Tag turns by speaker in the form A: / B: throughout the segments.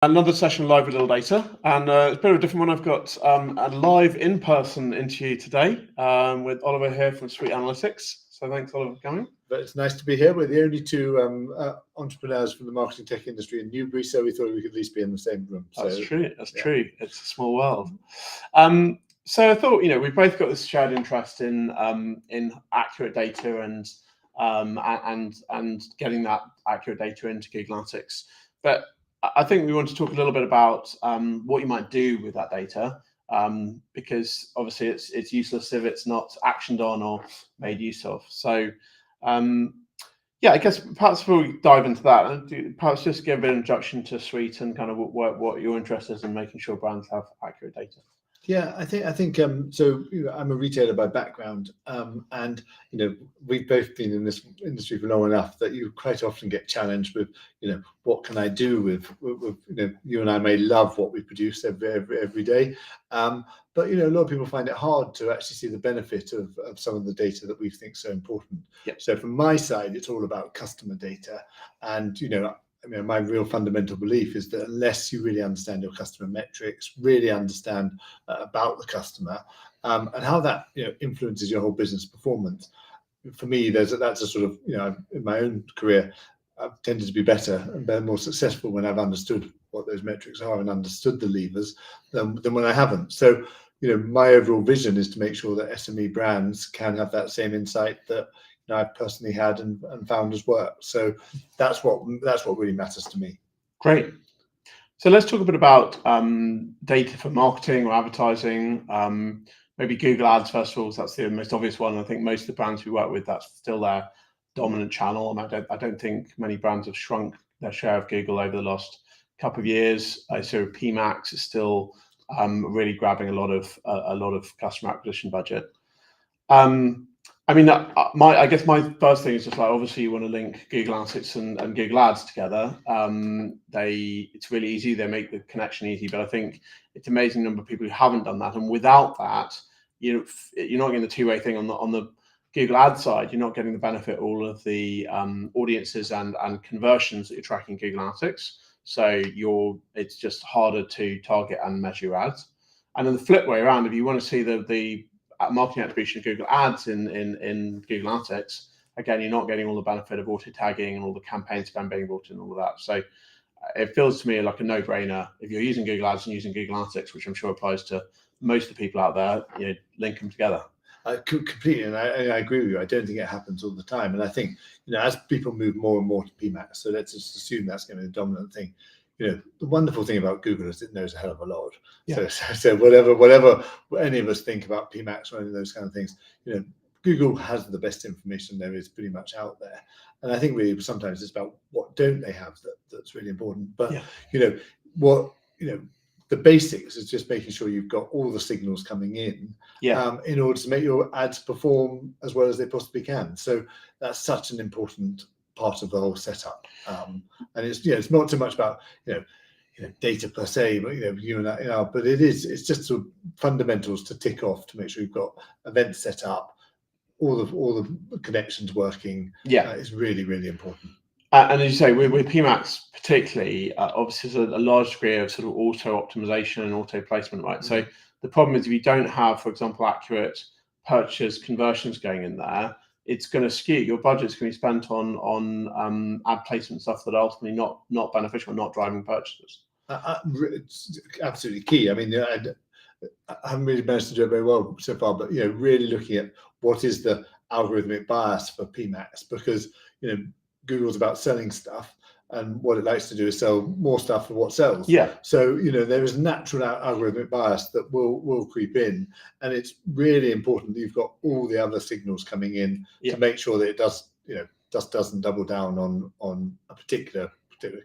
A: Another session live with Littledata, and it's a bit of a different one. I've got a live in-person interview today with Oliver here from Suite Analytics. So thanks, Oliver, for coming.
B: But it's nice to be here. We're the only two entrepreneurs from the marketing tech industry in Newbury, so we thought we could at least be in the same room.
A: That's true. That's true. It's a small world. So I thought, we've both got this shared interest in accurate data and getting that accurate data into Google Analytics, but I think we want to talk a little bit about what you might do with that data, because obviously it's useless if it's not actioned on or made use of. So yeah, I guess perhaps before we dive into that, perhaps just give a bit of introduction to Suite and kind of what your interest is in making sure brands have accurate data.
B: Yeah, I think so. I'm a retailer by background, and we've both been in this industry for long enough that you quite often get challenged with, what can I do with you and I may love what we produce every day, but a lot of people find it hard to actually see the benefit of some of the data that we think so important.
A: Yep.
B: So from my side, it's all about customer data, and my real fundamental belief is that unless you really understand your customer metrics, really understand about the customer, and how that influences your whole business performance, for me, that's a sort of in my own career, I've tended to be better and more successful when I've understood what those metrics are and understood the levers than when I haven't. So my overall vision is to make sure that SME brands can have that same insight that I've personally had and found as work. So that's what really matters to me.
A: Great. So let's talk a bit about data for marketing or advertising. Maybe Google Ads first of all. That's the most obvious one. I think most of the brands we work with, that's still their dominant channel. And I don't think many brands have shrunk their share of Google over the last couple of years. So PMax is still really grabbing a lot of customer acquisition budget. I guess my first thing is just like, obviously you want to link Google Analytics and Google Ads together. It's really easy. They make the connection easy, but I think it's an amazing number of people who haven't done that. And without that, you're not getting the two-way thing on the Google Ads side. You're not getting the benefit of all of the audiences and conversions that you're tracking in Google Analytics. So it's just harder to target and measure your ads. And then the flip way around, if you want to see the marketing attribution of Google Ads in Google Analytics, again, you're not getting all the benefit of auto tagging and all the campaign spend being brought in, all of that. So it feels to me like a no-brainer. If you're using Google Ads and using Google Analytics, which I'm sure applies to most of the people out there, link them together.
B: Completely, and I agree with you. I don't think it happens all the time, and I think as people move more and more to PMax, so let's just assume that's going to be the dominant thing. The wonderful thing about Google is it knows a hell of a lot.
A: Yeah.
B: So whatever any of us think about PMax or any of those kind of things, Google has the best information there is pretty much out there. And I think really sometimes it's about what don't they have that's really important. But the basics is just making sure you've got all the signals coming in, in order to make your ads perform as well as they possibly can. So that's such an important part of the whole setup, and it's not so much about data per se, but but it's just sort of fundamentals to tick off to make sure you've got events set up, all the connections working. Is really, really important.
A: And as you say, with PMax particularly, obviously there's a large degree of sort of auto optimization and auto placement, right? Mm-hmm. So the problem is if you don't have, for example, accurate purchase conversions going in there, it's going to skew. Your budget's going to be spent on ad placement stuff that are ultimately not beneficial, not driving purchases.
B: It's absolutely key. I mean, I haven't really managed to do it very well so far, but really looking at what is the algorithmic bias for PMax, because Google's about selling stuff, and what it likes to do is sell more stuff for what sells.
A: Yeah.
B: So there is natural algorithmic bias that will creep in, and it's really important that you've got all the other signals coming in to make sure that it doesn't double down on a particular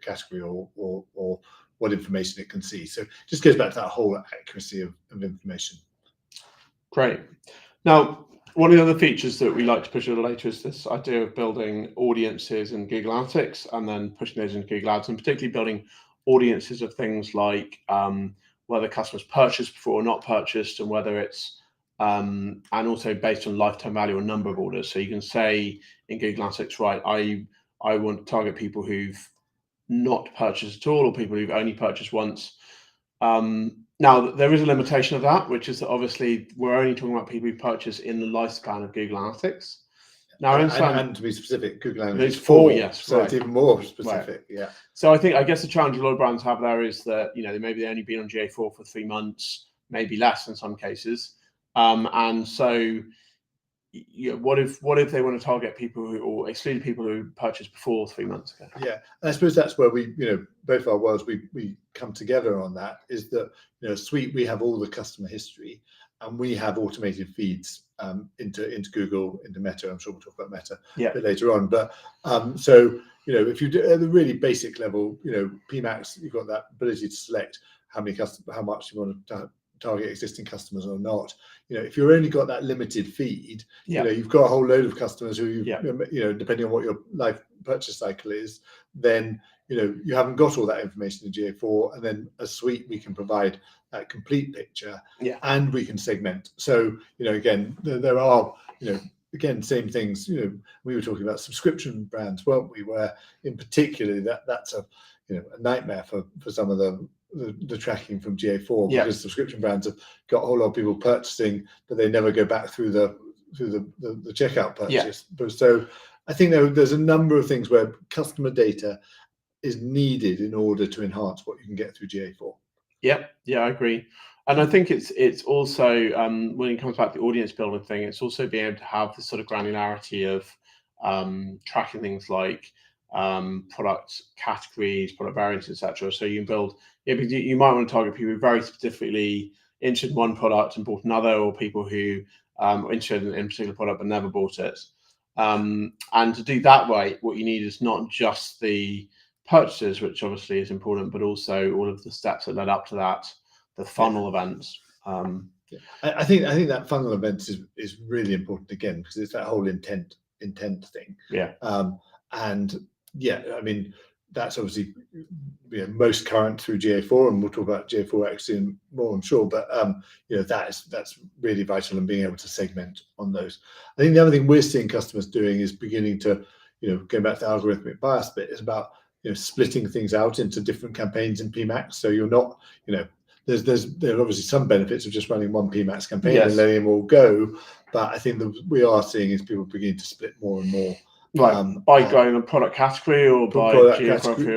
B: category or what information it can see. So it just goes back to that whole accuracy of information.
A: Great. Now, one of the other features that we like to push a little later is this idea of building audiences in Google Analytics and then pushing those into Google Ads, and particularly building audiences of things like whether customers purchased before or not purchased, and whether it's and also based on lifetime value or number of orders. So you can say in Google Analytics, right, I want to target people who've not purchase at all, or people who've only purchased once. Now, there is a limitation of that, which is that obviously we're only talking about people who purchase in the lifespan of Google Analytics. Now,
B: and to be specific, Google Analytics
A: it's 4, yes,
B: so
A: right.
B: it's even more specific. Right. Yeah.
A: So I guess the challenge a lot of brands have there is that maybe they've only been on GA4 for 3 months, maybe less in some cases, and so what if they want to target people or exclude people who purchased before 3 months ago?
B: Yeah, and I suppose that's where we, both our worlds, we come together on that. Is that Suite, we have all the customer history, and we have automated feeds into Google, into Meta. I'm sure we'll talk about Meta a bit later on. But so if you do at the really basic level, PMax, you've got that ability to select how much you want to target existing customers or not. If you've only got that limited feed, you've got a whole load of customers who depending on what your life purchase cycle is, then you haven't got all that information in GA4, and then as Suite we can provide that complete picture, and we can segment. So again, there are again, same things. We were talking about subscription brands, weren't we? Where in particular that's a nightmare for some of the tracking from GA4, because subscription brands have got a whole lot of people purchasing, but they never go back through the checkout purchase. So I think there's a number of things where customer data is needed in order to enhance what you can get through GA4.
A: Yeah, I agree. And I think it's also when it comes back to the audience building thing, it's also being able to have this sort of granularity of tracking things like product categories, product variants, etc. So you can build. You might want to target people who are very specifically interested in one product and bought another, or people who are interested in a particular product but never bought it. And to do that way, what you need is not just the purchases, which obviously is important, but also all of the steps that led up to that, the funnel events.
B: I think that funnel event is really important again, because it's that whole intent thing. And I mean, that's obviously most current through GA4, and we'll talk about GA4 actually more, I'm sure. But that's really vital, and being able to segment on those. I think the other thing we're seeing customers doing is beginning to, going back to the algorithmic bias bit, is about splitting things out into different campaigns in PMax. So you're not, there are obviously some benefits of just running one PMax campaign and letting them all go. But I think that we are seeing is people beginning to split more and more.
A: By going a product category or by geography,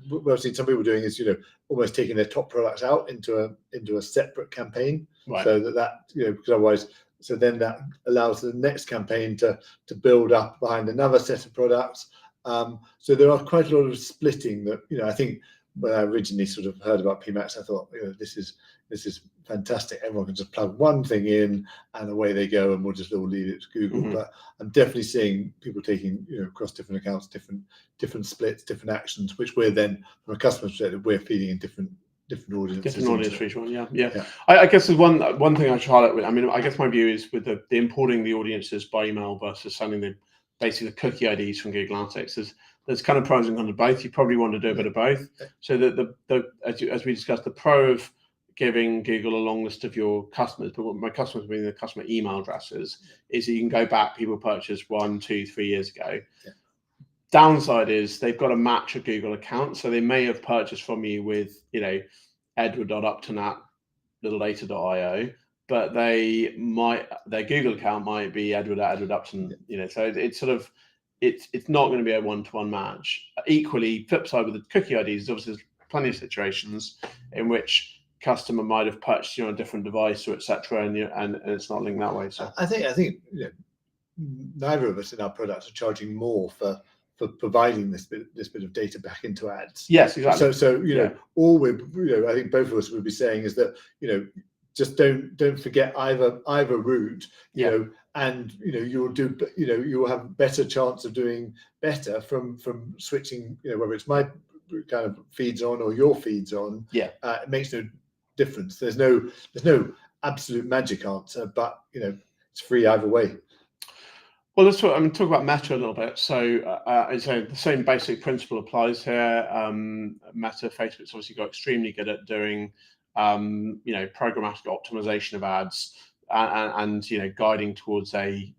B: what I've seen some people doing is almost taking their top products out into a separate campaign, so that because otherwise, so then that allows the next campaign to build up behind another set of products. So there are quite a lot of splitting that I think when I originally sort of heard about PMax, I thought this is fantastic. Everyone can just plug one thing in and away they go, and we'll just all leave it to Google. But I'm definitely seeing people taking across different accounts, different splits, different actions, which we're then from a customer perspective we're feeding in different audiences.
A: Different audience for each one. Yeah. I guess there's one thing I try that with. I mean, I guess my view is with the importing the audiences by email versus sending basically the cookie IDs from Google Analytics. There's kind of pros and cons of both. You probably want to do a bit of both. So that as we discussed, the pro of giving Google a long list of your customers, but what my customers mean the customer email addresses, is that you can go back, people purchased 1, 2, 3 years ago. Downside is they've got to match a Google account, so they may have purchased from you with Edward Upton at Littledata.io, but their Google account might be Edward at Edward Upton. So it's sort of it's not going to be a one-to-one match. Equally, flip side with the cookie IDs, obviously there's plenty of situations in which customer might have purchased on a different device or etc. and it's not linked that way. So
B: I think neither of us in our products are charging more for providing this bit of data back into ads.
A: Yes, exactly.
B: So all I think both of us would be saying is that just don't forget either route. And you'll have better chance of doing better from switching. Whether it's my kind of feeds on or your feeds on. It makes no difference. There's no absolute magic answer, but it's free either way.
A: Well, let's talk about Meta a little bit. So the same basic principle applies here. Meta, Facebook's obviously got extremely good at doing programmatic optimization of ads and guiding towards a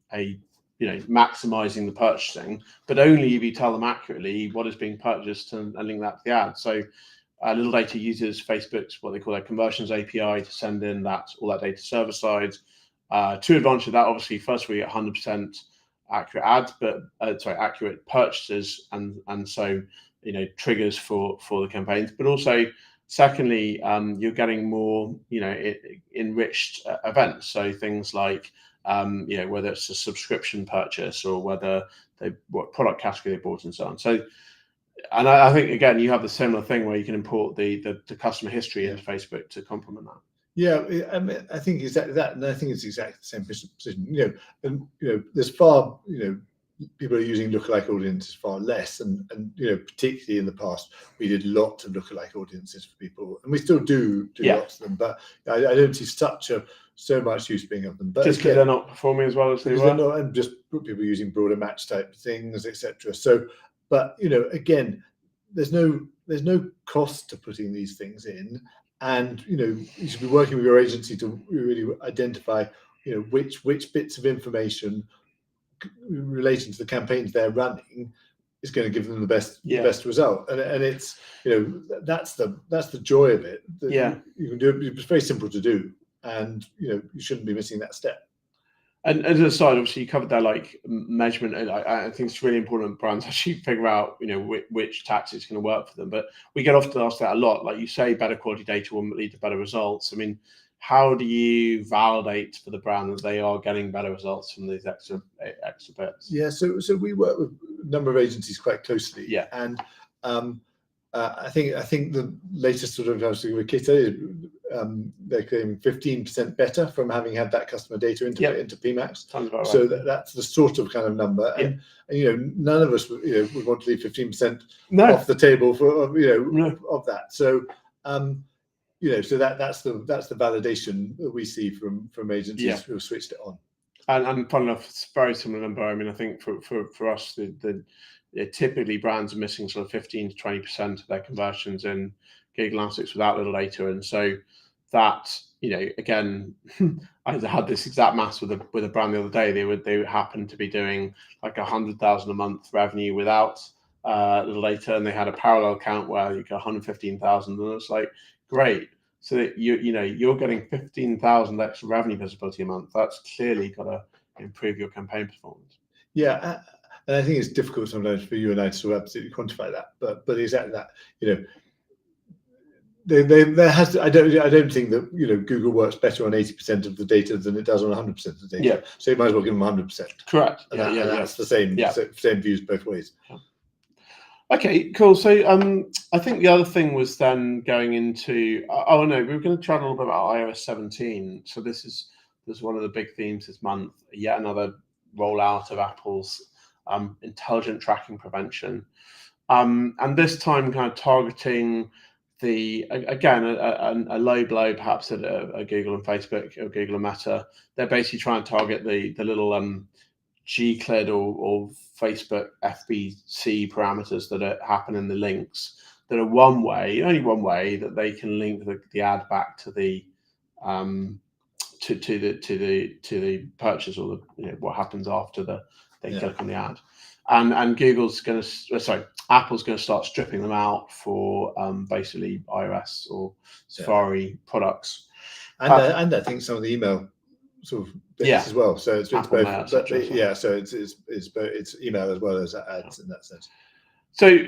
A: maximizing the purchasing, but only if you tell them accurately what is being purchased and link that to the ad. So Littledata uses Facebook's what they call their conversions API to send in all that data server side. Two advantages of that, obviously, first we get 100% accurate ads, but accurate purchases, and so triggers for the campaigns. But also, secondly, you're getting more enriched events. So things like whether it's a subscription purchase or whether what product category they bought and so on. So, and I think again you have the similar thing where you can import the customer history into Facebook to complement that.
B: Yeah, I mean, I think exactly that, and I think it's exactly the same position. There's far, people are using lookalike audiences far less, and particularly in the past, we did lots of lookalike audiences for people, and we still do lots of them. But I don't see so much use being of them. But
A: just because they're not performing as well as they were,
B: not, and just people using broader match type things, etc. So, but again, there's no cost to putting these things in. And you should be working with your agency to really identify which bits of information relating to the campaigns they're running is going to give them the best result. And it's that's the joy of it. You can do it. It's very simple to do, and you shouldn't be missing that step.
A: And as an aside, obviously you covered that like measurement, and I think it's really important brands actually figure out which tactic is going to work for them. But we get often asked that a lot. Like you say, better quality data will lead to better results. I mean, how do you validate for the brand that they are getting better results from these extra bits?
B: Yeah, so we work with a number of agencies quite closely.
A: Yeah,
B: and I think the latest sort of, I was with Kita, they're claiming 15% better from having had that customer data into PMax.
A: Sounds about right.
B: So that's the sort of kind of number, and none of us would want to leave 15% off the table for of that. So so that's the validation that we see from agencies who have switched it on.
A: And fun enough, it's a very similar number. I mean, I think for us, typically brands are missing sort of 15 to 20% of their conversions in Google Analytics without Littledata, and so that again, I had this exact maths with a brand the other day. They would happen to be doing like 100,000 a month revenue without Littledata, and they had a parallel account where you get 115,000, and it's like great. So that you're getting 15,000 extra revenue visibility a month. That's clearly got to improve your campaign performance.
B: Yeah, and I think it's difficult sometimes for you and I to absolutely quantify that, but exactly that. There has to, I don't think that Google works better on 80% of the data than it does on 100% of the data.
A: Yeah.
B: So you might as well give them 100%.
A: Correct.
B: And that's the same views both ways.
A: Yeah. Okay, cool. So I think the other thing was then going into we were going to chat a little bit about iOS 17. So this is one of the big themes this month. Yet another rollout of Apple's intelligent tracking prevention, and this time kind of targeting a low blow perhaps at Google and Facebook or Google and Meta. They're basically trying to target the little GCLID or Facebook FBC parameters that happen in the links that are only one way that they can link the ad back to the to the purchase or what happens after they click on the ad. And Apple's going to start stripping them out for basically iOS or Safari products.
B: And I think some of the email sort of bits as well. So it's both.
A: Mail,
B: so it's email as well as ads in that sense.
A: So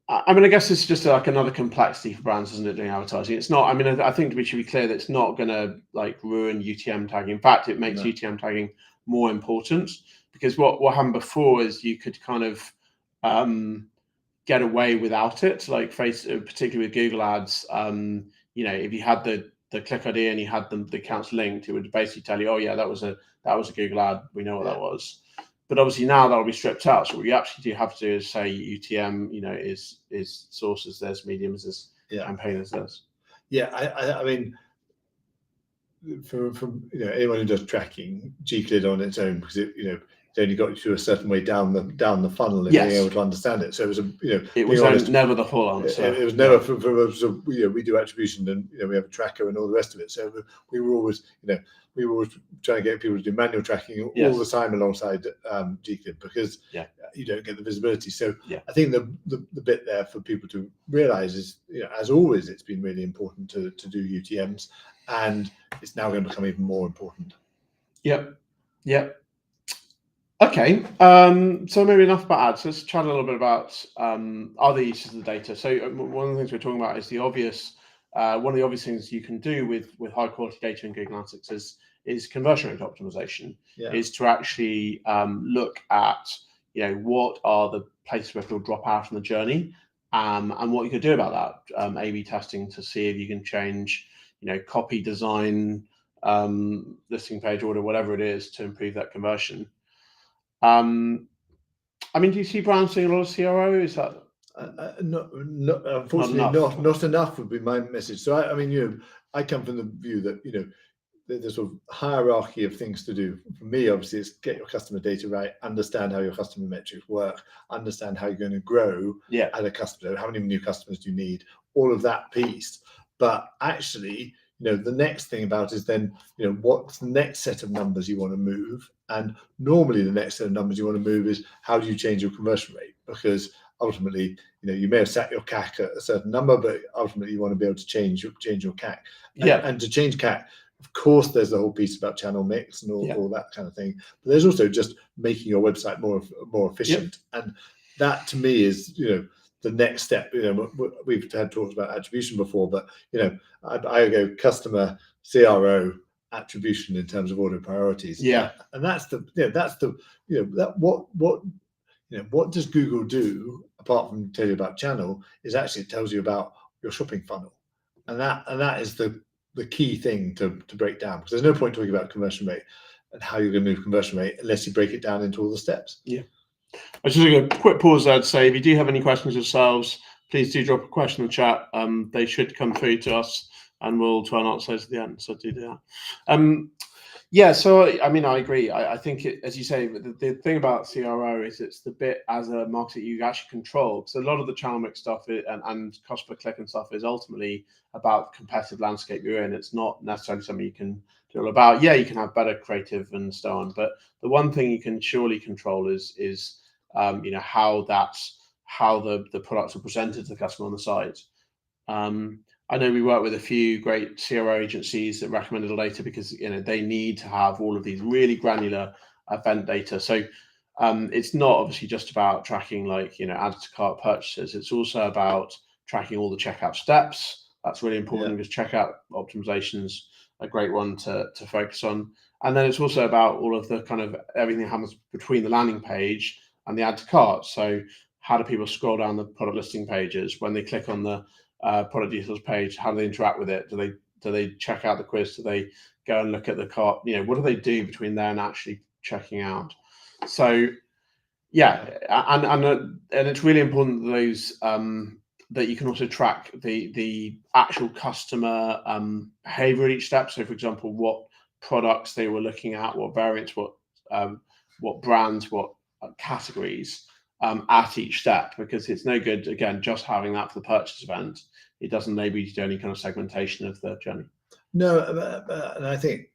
A: I mean, I guess it's just like another complexity for brands, isn't it, doing advertising? It's not. I mean, I think we should be clear that it's not going to like ruin UTM tagging. In fact, it makes UTM tagging more important, because what happened before is you could kind of get away without it, like particularly with Google ads. If you had the click ID and you had the accounts linked, it would basically tell you, oh yeah, that was a Google ad. We know what that was. But obviously now that will be stripped out. So what you actually do have to do is say UTM, is source as this, medium as this, campaign as this.
B: Yeah, I mean, from anyone who does tracking, GCLID on its own, because it only got you to a certain way down the funnel and
A: Yes.
B: being able to understand it. So it was
A: it was never the full answer.
B: It was never so we do attribution, and we have a tracker and all the rest of it. So we were always trying to get people to do manual tracking all the time alongside GClib, because you don't get the visibility. So I think the bit there for people to realise is, as always, it's been really important to do UTMs, and it's now going to become even more important.
A: Yep. Okay, so maybe enough about ads. Let's chat a little bit about other uses of the data. So one of the things we're talking about is the obvious. One of the obvious things you can do with high quality data in Google Analytics is conversion rate optimization. Is to actually look at what are the places where people drop out from the journey, and what you could do about that. A/B testing to see if you can change copy, design, listing page order, whatever it is, to improve that conversion. I mean, do you see brands doing a lot of CRO? Is that
B: unfortunately not enough would be my message. So I come from the view that the sort of hierarchy of things to do. For me, obviously, it's get your customer data right, understand how your customer metrics work, understand how you're going to grow as a customer, how many new customers do you need, all of that piece. But actually, the next thing about is then, what's the next set of numbers you want to move? And normally the next set of numbers you want to move is how do you change your conversion rate? Because ultimately, you may have set your CAC at a certain number, but ultimately you want to be able to change your CAC. And to change CAC, of course, there's the whole piece about channel mix and all that kind of thing. But there's also just making your website more efficient. And that to me is, the next step. We've had talks about attribution before, but I go customer, CRO, attribution in terms of order priorities. And that's what does Google do apart from tell you about channel? Is actually it tells you about your shopping funnel, and that is the key thing to break down, because there's no point talking about conversion rate and how you're going to move conversion rate unless you break it down into all the steps.
A: I just going to quick pause there to say, if you do have any questions yourselves, please do drop a question in the chat. They should come through to us, and we'll try and answer those at the end. So do that. So I mean, I agree. I think as you say, the thing about CRO is it's the bit as a marketer you actually control. So a lot of the channel mix stuff and cost per click and stuff is ultimately about the competitive landscape you're in. It's not necessarily something you can do all about. You can have better creative and so on, but the one thing you can surely control is how the products are presented to the customer on the site. I know we work with a few great CRO agencies that recommend Littledata because they need to have all of these really granular event data. So it's not obviously just about tracking add to cart purchases. It's also about tracking all the checkout steps. That's really important because checkout optimization's a great one to focus on. And then it's also about all of the kind of everything that happens between the landing page and the add to cart. So how do people scroll down the product listing pages? When they click on the product details page, how do they interact with it? Do they check out the quiz? Do they go and look at the cart? What do they do between there and actually checking out? So and it's really important that those that you can also track the actual customer behavior at each step. So for example, what products they were looking at, what variants, what brands, what categories at each step, because it's no good again just having that for the purchase event. It doesn't enable you to do any kind of segmentation of the journey.
B: No, and I think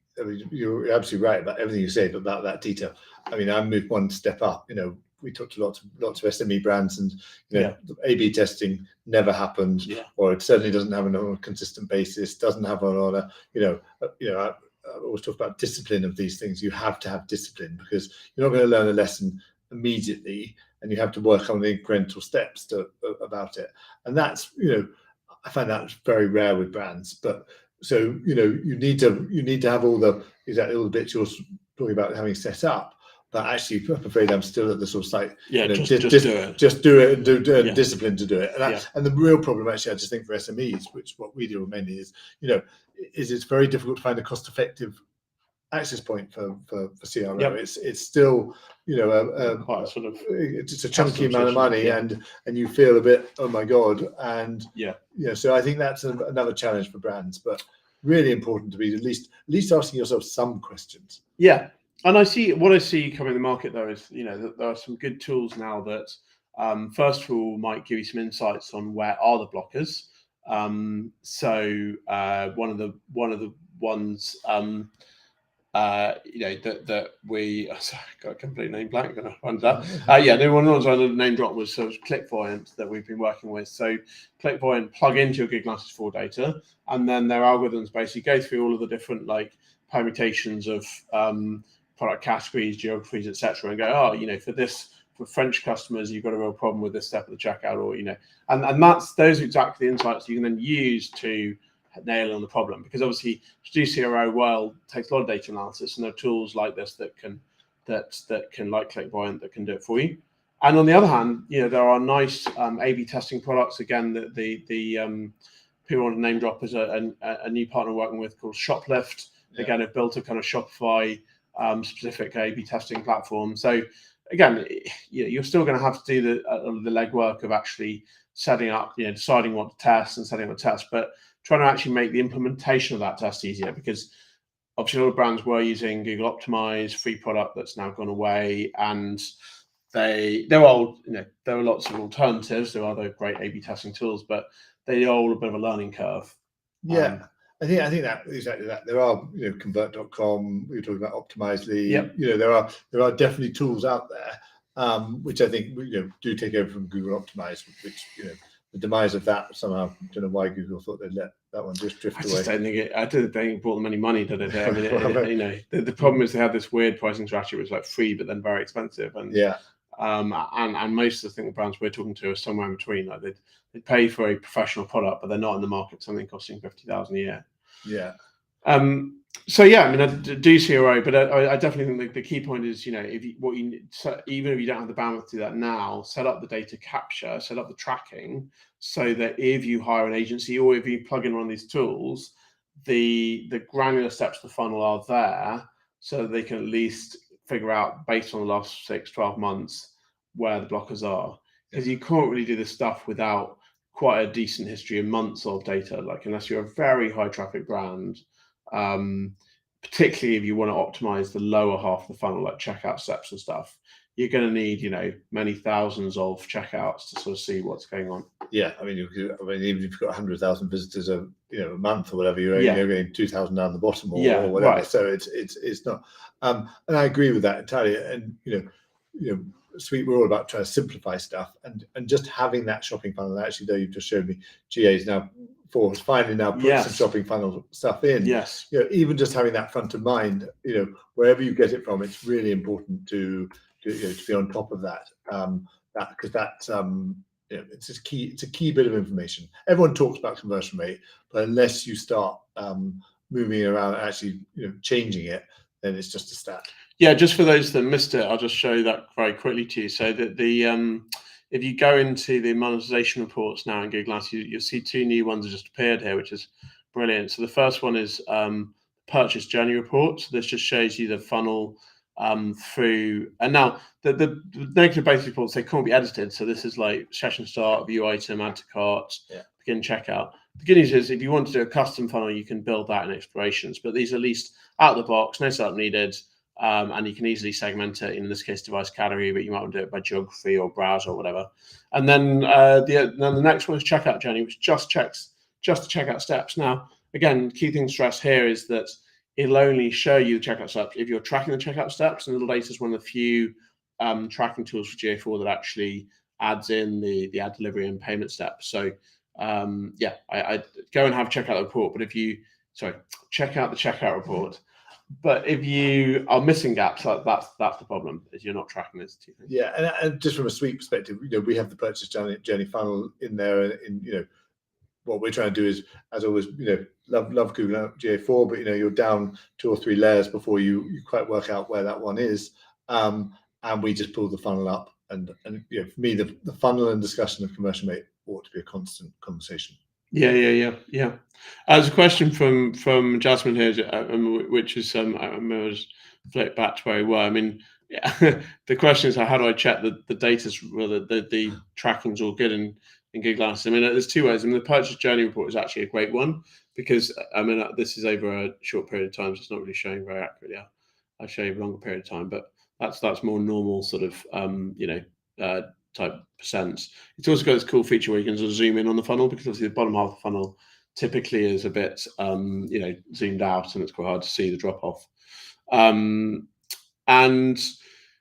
B: you're absolutely right about everything you say about that detail. I mean, I moved one step up. We talked to lots of SME brands, and A/B testing never happened, or it certainly doesn't happen on a consistent basis. Doesn't happen on a I always talk about discipline of these things. You have to have discipline because you're not going to learn a lesson immediately, and you have to work on the incremental steps about it. And that's I find that very rare with brands. But so you need to have all the bits you're talking about having set up. But actually, I'm afraid I'm still at the sort of like just do it and do it, discipline to do it. And the real problem actually, I just think for SMEs, which what we deal with mainly is it's very difficult to find a cost-effective access point for CRO. It's still quite sort of it's a chunky amount of money, and you feel a bit, oh my god, and so I think that's another challenge for brands, but really important to be at least asking yourself some questions.
A: And I see coming in the market though is, that there are some good tools now that, first of all, might give you some insights on where are the blockers. So one of the ones, that we, sorry, got a complete name blank. I'm gonna find that. One of the ones I name drop was ClickVoyant that we've been working with. So ClickVoyant plug into your GigaLances 4 data, and then their algorithms basically go through all of the different permutations of product categories, geographies, etc., and go, for French customers, you've got a real problem with this step of the checkout, or and those are exactly the insights you can then use to nail on the problem. Because obviously, to do CRO takes a lot of data analysis, and there are tools like this that can like ClickVoyant that can do it for you. And on the other hand, there are nice A/B testing products. Again, the people want to name drop is a new partner we're working with called Shoplift. Yeah. Again, have built a kind of Shopify specific A/B testing platform. So again, you're still going to have to do the legwork of actually setting up, deciding what to test and setting up a test, but trying to actually make the implementation of that test easier, because obviously a lot of brands were using Google Optimize, free product that's now gone away, and there are lots of alternatives. There are other great A/B testing tools, but they are all a bit of a learning curve.
B: Yeah. I think that exactly that. There are, convert.com, we were talking about Optimizely.
A: Yep.
B: There are definitely tools out there, which I think do take over from Google Optimize, which the demise of that somehow, I don't know why Google thought they'd let that one just drift away.
A: I didn't think it brought them any money, did it? I mean, the problem is they had this weird pricing strategy, which was free but then very expensive, and and most of the brands we're talking to are somewhere in between. They pay for a professional product, but they're not in the market something costing $50,000 a year.
B: Yeah.
A: So yeah, I mean, I do see a way, but I definitely think the key point is, even if you don't have the bandwidth to do that now, set up the data capture, set up the tracking, so that if you hire an agency or if you plug in one of these tools, the granular steps of the funnel are there, so that they can at least figure out, based on the last 6-12 months, where the blockers are. Because you can't really do this stuff without quite a decent history of months of data, unless you're a very high traffic brand. Particularly if you want to optimize the lower half of the funnel, like checkout steps and stuff, you're going to need many thousands of checkouts to sort of see what's going on. Yeah, I mean, even if you've got 100,000 visitors a month or whatever, you're getting 2,000 down the bottom or whatever. Right. So it's not. And I agree with that entirely. And Sweet, we're all about trying to simplify stuff and just having that shopping funnel. Actually, though, you've just showed me GA's now finally now put some shopping funnel stuff in. Yes. Even just having that front of mind, wherever you get it from, it's really important to be on top of that. Because that's it's a key bit of information. Everyone talks about conversion rate, but unless you start moving around and actually changing it, then it's just a stat. Yeah, just for those that missed it, I'll just show that very quickly to you. So that if you go into the monetization reports now in GigaLances, you'll see two new ones that just appeared here, which is brilliant. So the first one is purchase journey report. So this just shows you the funnel through. And now the negative base reports, they can't be edited. So this is like session start, view item, add to cart, begin checkout. The good news is if you want to do a custom funnel, you can build that in explorations. But these are at least out of the box, no setup needed. And you can easily segment it, in this case, device category, but you might want to do it by geography or browser or whatever. And then the next one is checkout journey, which just checks the checkout steps. Now, again, key thing to stress here is that it'll only show you the checkout steps if you're tracking the checkout steps. And Littledata is one of the few tracking tools for GA4 that actually adds in the ad delivery and payment steps. So I go and have check out the report. But check out the checkout report. But if you are missing gaps, that's the problem, is you're not tracking those two things. Yeah, and just from a Sweet perspective, we have the purchase journey funnel in there, and what we're trying to do is, as always, love Google GA4, but you're down 2 or 3 layers before you quite work out where that one is, and we just pull the funnel up, and for me, the funnel and discussion of conversion rate ought to be a constant conversation. Yeah. There's a question from Jasmine here, which is I'm going to flip back to where we were. I mean, the question is, how do I check that the data's, whether the tracking's all good in GigaLances? I mean, there's 2 ways. I mean, the purchase journey report is actually a great one, because this is over a short period of time, so it's not really showing very accurately. I'll show you a longer period of time, but that's more normal sort of type percents. It's also got this cool feature where you can sort of zoom in on the funnel, because obviously the bottom half of the funnel typically is a bit zoomed out, and it's quite hard to see the drop off. And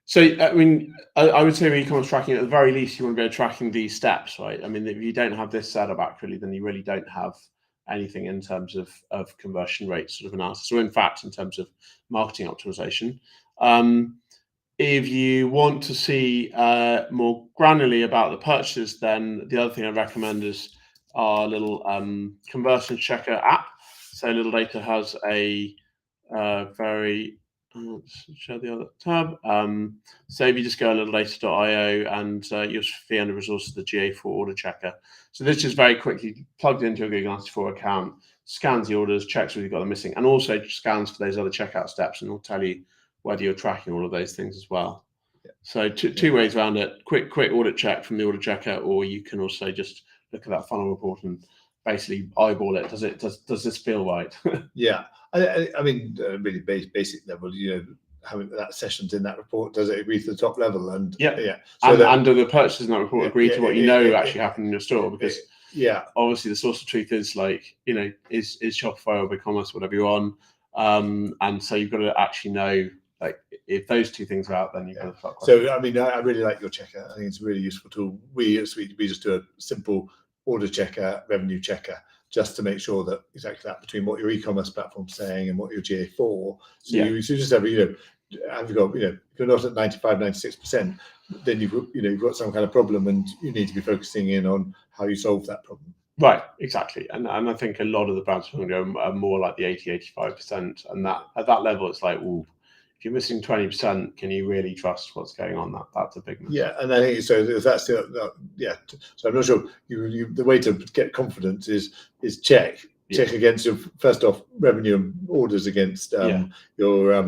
A: so, I mean, I would say with e-commerce tracking, at the very least, you want to go tracking these steps, right? I mean, if you don't have this set up accurately, then you really don't have anything in terms of conversion rate sort of analysis, or in fact, in terms of marketing optimization. If you want to see more granularly about the purchases, then the other thing I recommend is our little conversion checker app. So Littledata has a very let's show the other tab. So if you just go to littledata.io and you'll see under resources the GA4 order checker. So this just very quickly plugged into your Google Analytics 4 account, scans the orders, checks whether you've got them missing, and also scans for those other checkout steps, and it'll tell you whether you're tracking all of those things as well. Yeah. So two ways around it: quick audit check from the order checker, or you can also just look at that funnel report and basically eyeball it. Does this feel right?
B: Yeah. I mean, really basic level, having that sessions in that report, does it agree to the top level? And
A: so and do the purchases in that report agree to what actually happened in your store? Because obviously the source of truth is like, is Shopify or BigCommerce, whatever you're on, and so you've got to actually know, like, if those two things are out, then you've got to start.
B: So I mean, I really like your checker. I think it's a really useful tool. We just do a simple order checker, revenue checker, just to make sure that exactly that between what your e-commerce platform's saying and what your GA4. So you just have, have you got, if you're not at 95, 96%, then you've got some kind of problem, and you need to be focusing in on how you solve that problem.
A: Right, exactly. And I think a lot of the brands are more like the 80, 85%. And that at that level, it's like, ooh, if you're missing 20%, can you really trust what's going on? That's a big mistake.
B: Yeah, and I think so. If that's So I'm not sure. The way to get confidence is check against your, first off, revenue and orders against your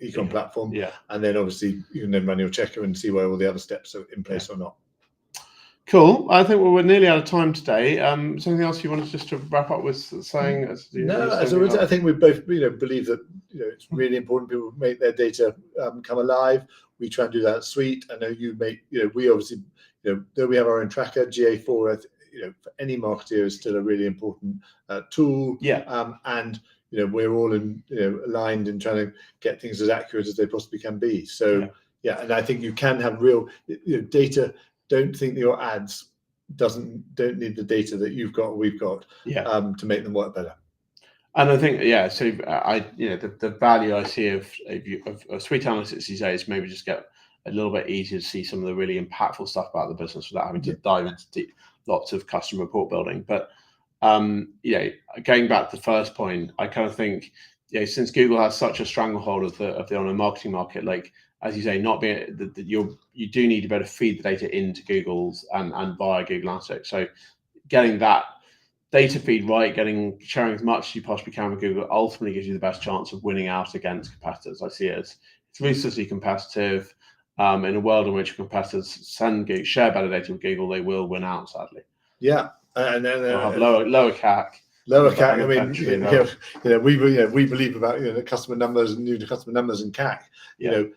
B: e-com platform, and then obviously you can then run your checker and see where all the other steps are in place or not.
A: Cool. I think we're nearly out of time today. Is there anything else you wanted just to wrap up with saying?
B: I think we both believe that it's really important people make their data come alive. We try and do that suite. I know you make we obviously though we have our own tracker, GA4 for any marketer is still a really important tool. And we're all aligned in trying to get things as accurate as they possibly can be. So and I think you can have real data. Don't think that your ads don't need the data that you've got or we've got to make them work better.
A: And I think so the value I see of suite analytics these days, maybe just get a little bit easier to see some of the really impactful stuff about the business without having to dive into lots of custom report building. But going back to the first point, I kind of think since Google has such a stranglehold of the online marketing market, like, as you say, not being you do need to be able to feed the data into Google's and via Google Analytics. So getting that data feed right, sharing as much as you possibly can with Google, ultimately gives you the best chance of winning out against competitors. I see it as it's ruthlessly competitive. In a world in which competitors share better data with Google, they will win out, sadly.
B: Yeah, and then
A: they'll have lower CAC.
B: Lower CAC. I mean, we believe about customer numbers and new customer numbers and CAC.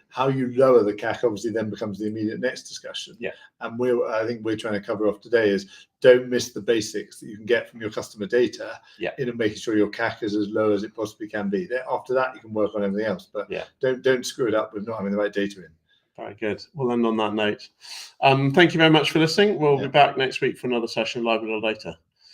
B: How you lower the CAC obviously then becomes the immediate next discussion. And I think we're trying to cover off today is don't miss the basics that you can get from your customer data in making sure your CAC is as low as it possibly can be. After that, you can work on everything else, but don't screw it up with not having the right data in.
A: Very good. We'll end on that note. Thank you very much for listening. We'll be back next week for another session live with Littledata.